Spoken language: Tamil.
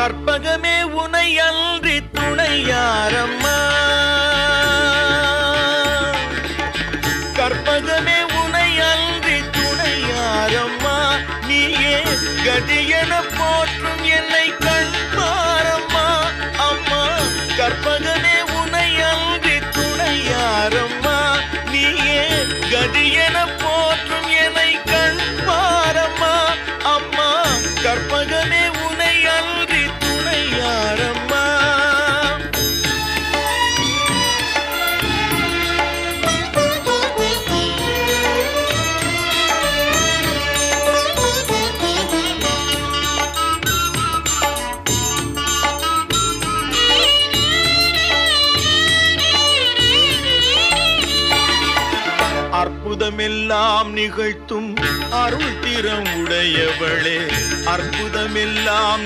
கற்பகமே உனை அன்றி துணையாரம்மா, கற்பகமே உனை அன்றி துணையாரம்மா, நீயே கதியென போற்றும் என்னை கண்பாரம்மா. அம்மா கற்பகமே உனை அன்றி துணையாரம்மா, நீயே கதியென போற்றும் என்னை கண்பாரம்மா. அம்மா கற்பகமே உனை அன்றி துணையாரம்மா. அற்புதமெல்லாம் நிகழ்த்தும் அருள் திறம் உடையவளே, அற்புதமெல்லாம்